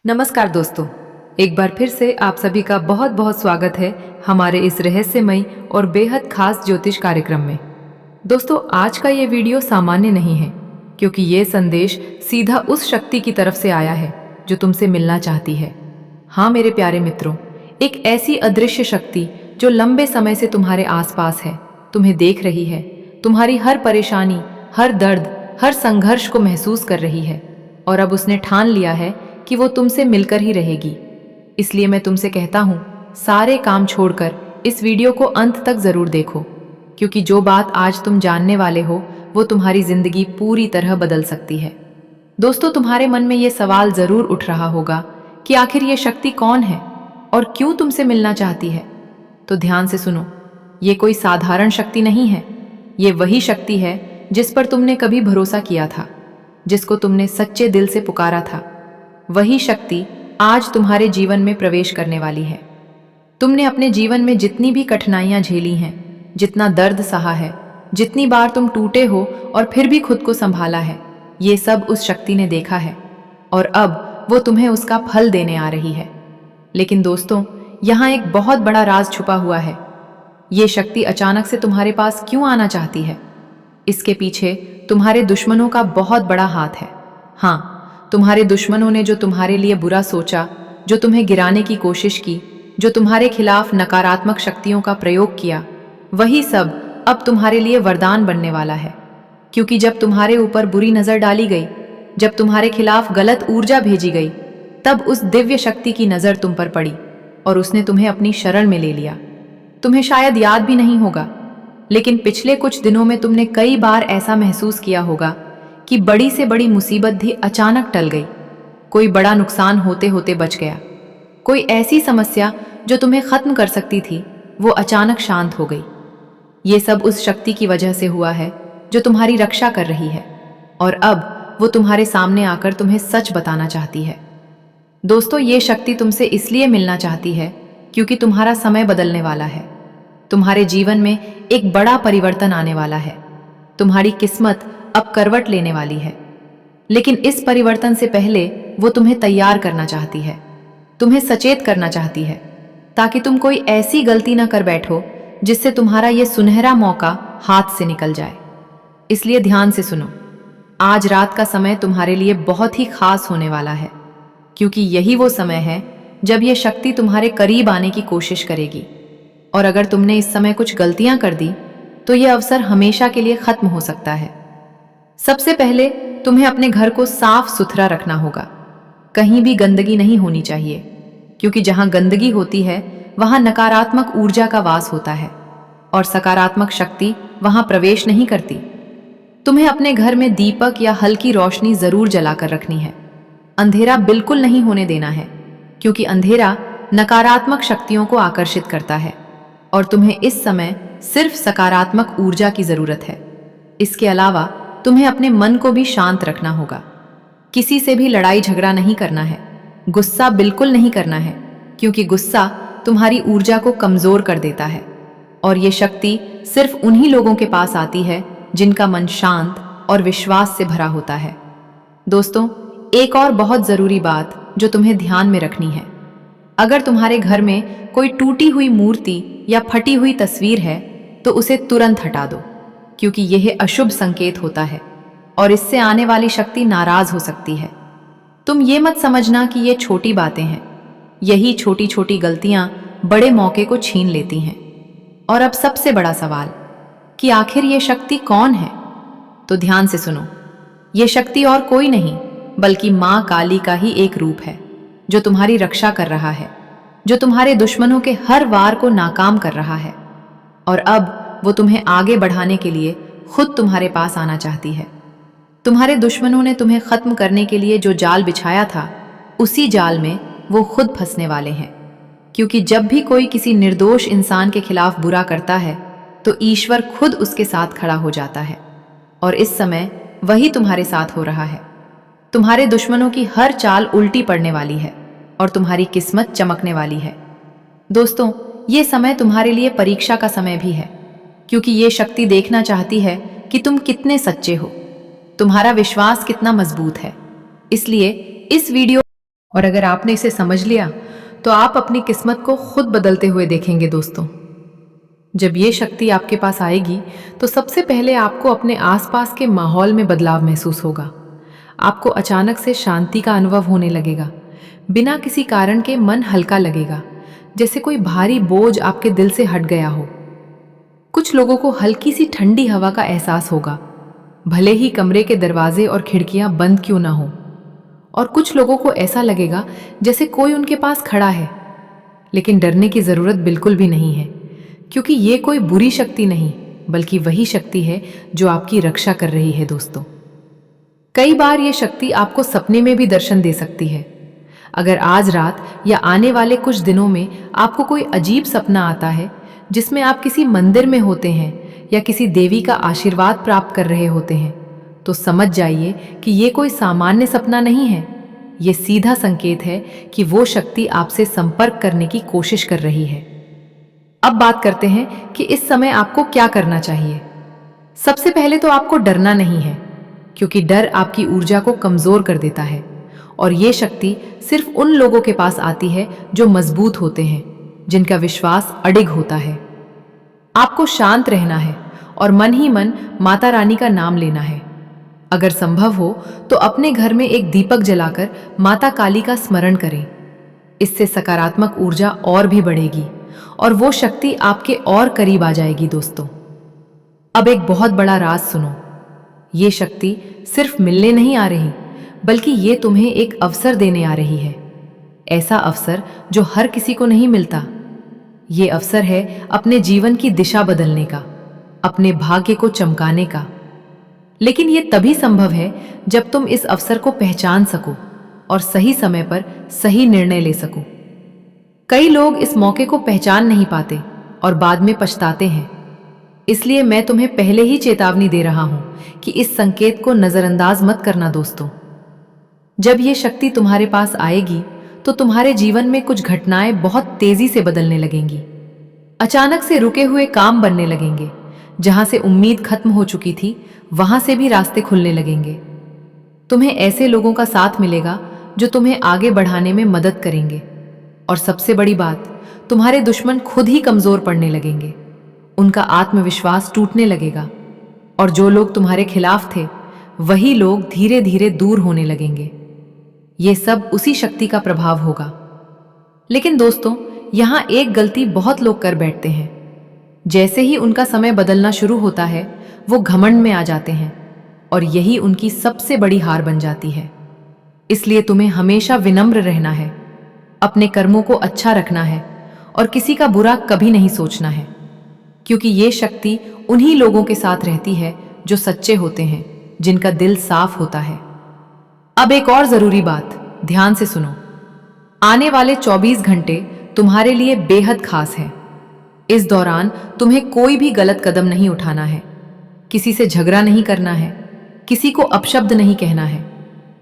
नमस्कार दोस्तों, एक बार फिर से आप सभी का बहुत बहुत स्वागत है हमारे इस रहस्यमयी और बेहद खास ज्योतिष कार्यक्रम में। दोस्तों, आज का ये वीडियो सामान्य नहीं है, क्योंकि ये संदेश सीधा उस शक्ति की तरफ से आया है जो तुमसे मिलना चाहती है। हाँ मेरे प्यारे मित्रों, एक ऐसी अदृश्य शक्ति जो लंबे समय से तुम्हारे आसपास है, तुम्हें देख रही है, तुम्हारी हर परेशानी, हर दर्द, हर संघर्ष को महसूस कर रही है, और अब उसने ठान लिया है कि वो तुमसे मिलकर ही रहेगी। इसलिए मैं तुमसे कहता हूँ, सारे काम छोड़कर इस वीडियो को अंत तक जरूर देखो, क्योंकि जो बात आज तुम जानने वाले हो वो तुम्हारी जिंदगी पूरी तरह बदल सकती है। दोस्तों, तुम्हारे मन में ये सवाल जरूर उठ रहा होगा कि आखिर ये शक्ति कौन है और क्यों तुमसे मिलना चाहती है। तो ध्यान से सुनो, ये कोई साधारण शक्ति नहीं है। ये वही शक्ति है जिस पर तुमने कभी भरोसा किया था, जिसको तुमने सच्चे दिल से पुकारा था। वही शक्ति आज तुम्हारे जीवन में प्रवेश करने वाली है। तुमने अपने जीवन में जितनी भी कठिनाइयां झेली हैं, जितना दर्द सहा है, जितनी बार तुम टूटे हो और फिर भी खुद को संभाला है, ये सब उस शक्ति ने देखा है, और अब वो तुम्हें उसका फल देने आ रही है। लेकिन दोस्तों, यहाँ एक बहुत बड़ा राज छुपा हुआ है। ये शक्ति अचानक से तुम्हारे पास क्यों आना चाहती है? इसके पीछे तुम्हारे दुश्मनों का बहुत बड़ा हाथ है। हाँ, तुम्हारे दुश्मनों ने जो तुम्हारे लिए बुरा सोचा, जो तुम्हें गिराने की कोशिश की, जो तुम्हारे खिलाफ नकारात्मक शक्तियों का प्रयोग किया, वही सब अब तुम्हारे लिए वरदान बनने वाला है। क्योंकि जब तुम्हारे ऊपर बुरी नजर डाली गई, जब तुम्हारे खिलाफ गलत ऊर्जा भेजी गई, तब उस दिव्य शक्ति की नजर तुम पर पड़ी और उसने तुम्हें अपनी शरण में ले लिया। तुम्हें शायद याद भी नहीं होगा, लेकिन पिछले कुछ दिनों में तुमने कई बार ऐसा महसूस किया होगा कि बड़ी से बड़ी मुसीबत भी अचानक टल गई। कोई बड़ा नुकसान होते होते बच गया। कोई ऐसी समस्या जो तुम्हें खत्म कर सकती थी, वो अचानक शांत हो गई। ये सब उस शक्ति की वजह से हुआ है जो तुम्हारी रक्षा कर रही है, और अब वो तुम्हारे सामने आकर तुम्हें सच बताना चाहती है। दोस्तों, ये शक्ति तुमसे इसलिए मिलना चाहती है क्योंकि तुम्हारा समय बदलने वाला है। तुम्हारे जीवन में एक बड़ा परिवर्तन आने वाला है। तुम्हारी किस्मत अब करवट लेने वाली है। लेकिन इस परिवर्तन से पहले वो तुम्हें तैयार करना चाहती है, तुम्हें सचेत करना चाहती है, ताकि तुम कोई ऐसी गलती ना कर बैठो जिससे तुम्हारा ये सुनहरा मौका हाथ से निकल जाए। इसलिए ध्यान से सुनो, आज रात का समय तुम्हारे लिए बहुत ही खास होने वाला है, क्योंकि यही वो समय है जब ये शक्ति तुम्हारे करीब आने की कोशिश करेगी। और अगर तुमने इस समय कुछ गलतियां कर दी तो ये अवसर हमेशा के लिए खत्म हो सकता है। सबसे पहले तुम्हें अपने घर को साफ सुथरा रखना होगा। कहीं भी गंदगी नहीं होनी चाहिए, क्योंकि जहां गंदगी होती है वहां नकारात्मक ऊर्जा का वास होता है और सकारात्मक शक्ति वहां प्रवेश नहीं करती। तुम्हें अपने घर में दीपक या हल्की रोशनी जरूर जलाकर रखनी है। अंधेरा बिल्कुल नहीं होने देना है, क्योंकि अंधेरा नकारात्मक शक्तियों को आकर्षित करता है और तुम्हें इस समय सिर्फ सकारात्मक ऊर्जा की जरूरत है। इसके अलावा तुम्हें अपने मन को भी शांत रखना होगा। किसी से भी लड़ाई झगड़ा नहीं करना है, गुस्सा बिल्कुल नहीं करना है, क्योंकि गुस्सा तुम्हारी ऊर्जा को कमजोर कर देता है, और ये शक्ति सिर्फ उन्हीं लोगों के पास आती है जिनका मन शांत और विश्वास से भरा होता है। दोस्तों, एक और बहुत जरूरी बात जो तुम्हें ध्यान में रखनी है, अगर तुम्हारे घर में कोई टूटी हुई मूर्ति या फटी हुई तस्वीर है तो उसे तुरंत हटा दो, क्योंकि यह अशुभ संकेत होता है और इससे आने वाली शक्ति नाराज हो सकती है। तुम ये मत समझना कि ये छोटी बातें हैं। यही छोटी छोटी गलतियां बड़े मौके को छीन लेती हैं। और अब सबसे बड़ा सवाल कि आखिर ये शक्ति कौन है? तो ध्यान से सुनो, ये शक्ति और कोई नहीं बल्कि माँ काली का ही एक रूप है, जो तुम्हारी रक्षा कर रहा है, जो तुम्हारे दुश्मनों के हर वार को नाकाम कर रहा है, और अब वो तुम्हें आगे बढ़ाने के लिए खुद तुम्हारे पास आना चाहती है। तुम्हारे दुश्मनों ने तुम्हें खत्म करने के लिए जो जाल बिछाया था, उसी जाल में वो खुद फंसने वाले हैं। क्योंकि जब भी कोई किसी निर्दोष इंसान के खिलाफ बुरा करता है तो ईश्वर खुद उसके साथ खड़ा हो जाता है, और इस समय वही तुम्हारे साथ हो रहा है। तुम्हारे दुश्मनों की हर चाल उल्टी पड़ने वाली है और तुम्हारी किस्मत चमकने वाली है। दोस्तों, ये समय तुम्हारे लिए परीक्षा का समय भी है, क्योंकि ये शक्ति देखना चाहती है कि तुम कितने सच्चे हो, तुम्हारा विश्वास कितना मजबूत है। इसलिए इस वीडियो और अगर आपने इसे समझ लिया तो आप अपनी किस्मत को खुद बदलते हुए देखेंगे दोस्तों। जब ये शक्ति आपके पास आएगी तो सबसे पहले आपको अपने आसपास के माहौल में बदलाव महसूस होगा। आपको अचानक से शांति का अनुभव होने लगेगा। बिना किसी कारण के मन हल्का लगेगा, जैसे कोई भारी बोझ आपके दिल से हट गया हो। कुछ लोगों को हल्की सी ठंडी हवा का एहसास होगा, भले ही कमरे के दरवाजे और खिड़कियां बंद क्यों ना हो। और कुछ लोगों को ऐसा लगेगा जैसे कोई उनके पास खड़ा है। लेकिन डरने की जरूरत बिल्कुल भी नहीं है, क्योंकि ये कोई बुरी शक्ति नहीं, बल्कि वही शक्ति है जो आपकी रक्षा कर रही है दोस्तों। कई बार ये शक्ति आपको सपने में भी दर्शन दे सकती है। अगर आज रात या आने वाले कुछ दिनों में आपको कोई अजीब सपना आता है जिसमें आप किसी मंदिर में होते हैं या किसी देवी का आशीर्वाद प्राप्त कर रहे होते हैं, तो समझ जाइए कि ये कोई सामान्य सपना नहीं है। ये सीधा संकेत है कि वो शक्ति आपसे संपर्क करने की कोशिश कर रही है। अब बात करते हैं कि इस समय आपको क्या करना चाहिए। सबसे पहले तो आपको डरना नहीं है, क्योंकि डर आपकी ऊर्जा को कमजोर कर देता है और ये शक्ति सिर्फ उन लोगों के पास आती है जो मजबूत होते हैं, जिनका विश्वास अडिग होता है। आपको शांत रहना है और मन ही मन माता रानी का नाम लेना है। अगर संभव हो तो अपने घर में एक दीपक जलाकर माता काली का स्मरण करें। इससे सकारात्मक ऊर्जा और भी बढ़ेगी और वो शक्ति आपके और करीब आ जाएगी दोस्तों। अब एक बहुत बड़ा राज सुनो। ये शक्ति सिर्फ मिलने नहीं आ रही, बल्कि ये तुम्हें एक अवसर देने आ रही है। ऐसा अवसर जो हर किसी को नहीं मिलता। ये अवसर है अपने जीवन की दिशा बदलने का, अपने भाग्य को चमकाने का। लेकिन ये तभी संभव है जब तुम इस अवसर को पहचान सको और सही समय पर सही निर्णय ले सको। कई लोग इस मौके को पहचान नहीं पाते और बाद में पछताते हैं। इसलिए मैं तुम्हें पहले ही चेतावनी दे रहा हूं कि इस संकेत को नजरअंदाज मत करना दोस्तों। जब ये शक्ति तुम्हारे पास आएगी तो तुम्हारे जीवन में कुछ घटनाएं बहुत तेजी से बदलने लगेंगी। अचानक से रुके हुए काम बनने लगेंगे। जहां से उम्मीद खत्म हो चुकी थी, वहां से भी रास्ते खुलने लगेंगे। तुम्हें ऐसे लोगों का साथ मिलेगा जो तुम्हें आगे बढ़ाने में मदद करेंगे। और सबसे बड़ी बात, तुम्हारे दुश्मन खुद ही कमजोर पड़ने लगेंगे। उनका आत्मविश्वास टूटने लगेगा और जो लोग तुम्हारे खिलाफ थे, वही लोग धीरे धीरे दूर होने लगेंगे। ये सब उसी शक्ति का प्रभाव होगा। लेकिन दोस्तों, यहां एक गलती बहुत लोग कर बैठते हैं। जैसे ही उनका समय बदलना शुरू होता है, वो घमंड में आ जाते हैं और यही उनकी सबसे बड़ी हार बन जाती है। इसलिए तुम्हें हमेशा विनम्र रहना है, अपने कर्मों को अच्छा रखना है और किसी का बुरा कभी नहीं सोचना है, क्योंकि ये शक्ति उन्हीं लोगों के साथ रहती है जो सच्चे होते हैं, जिनका दिल साफ होता है। अब एक और जरूरी बात, ध्यान से सुनो। आने वाले 24 घंटे तुम्हारे लिए बेहद खास है। इस दौरान तुम्हें कोई भी गलत कदम नहीं उठाना है, किसी से झगड़ा नहीं करना है, किसी को अपशब्द नहीं कहना है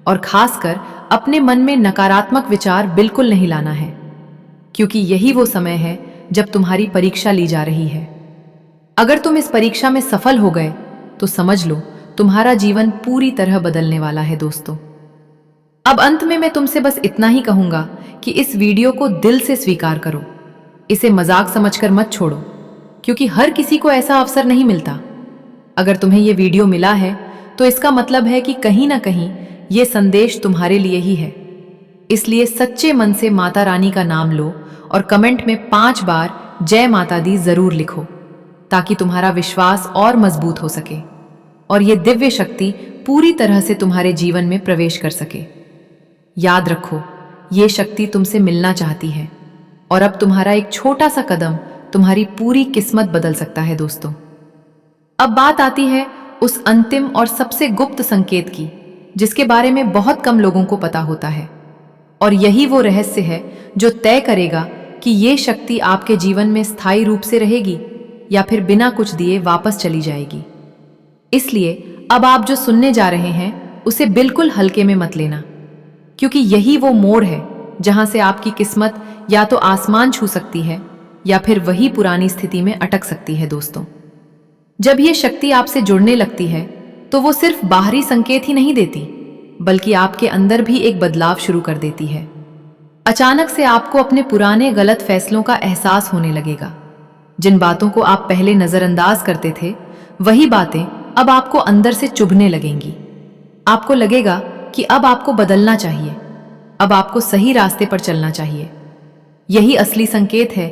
और खासकर अपने मन में नकारात्मक विचार बिल्कुल नहीं लाना है, क्योंकि यही वो समय है जब तुम्हारी परीक्षा ली जा रही है। अगर तुम इस परीक्षा में सफल हो गए तो समझ लो तुम्हारा जीवन पूरी तरह बदलने वाला है दोस्तों। अब अंत में मैं तुमसे बस इतना ही कहूंगा कि इस वीडियो को दिल से स्वीकार करो। इसे मजाक समझकर मत छोड़ो, क्योंकि हर किसी को ऐसा अवसर नहीं मिलता। अगर तुम्हें ये वीडियो मिला है तो इसका मतलब है कि कहीं ना कहीं ये संदेश तुम्हारे लिए ही है। इसलिए सच्चे मन से माता रानी का नाम लो और कमेंट में 5 बार जय माता दी जरूर लिखो, ताकि तुम्हारा विश्वास और मजबूत हो सके और ये दिव्य शक्ति पूरी तरह से तुम्हारे जीवन में प्रवेश कर सके। याद रखो, ये शक्ति तुमसे मिलना चाहती है और अब तुम्हारा एक छोटा सा कदम तुम्हारी पूरी किस्मत बदल सकता है दोस्तों। अब बात आती है उस अंतिम और सबसे गुप्त संकेत की, जिसके बारे में बहुत कम लोगों को पता होता है। और यही वो रहस्य है जो तय करेगा कि ये शक्ति आपके जीवन में स्थायी रूप से रहेगी या फिर बिना कुछ दिए वापस चली जाएगी। इसलिए अब आप जो सुनने जा रहे हैं उसे बिल्कुल हल्के में मत लेना, क्योंकि यही वो मोड़ है जहां से आपकी किस्मत या तो आसमान छू सकती है या फिर वही पुरानी स्थिति में अटक सकती है दोस्तों। जब ये शक्ति आपसे जुड़ने लगती है तो वो सिर्फ बाहरी संकेत ही नहीं देती, बल्कि आपके अंदर भी एक बदलाव शुरू कर देती है। अचानक से आपको अपने पुराने गलत फैसलों का एहसास होने लगेगा। जिन बातों को आप पहले नजरअंदाज करते थे, वही बातें अब आपको अंदर से चुभने लगेंगी। आपको लगेगा कि अब आपको बदलना चाहिए, अब आपको सही रास्ते पर चलना चाहिए। यही असली संकेत है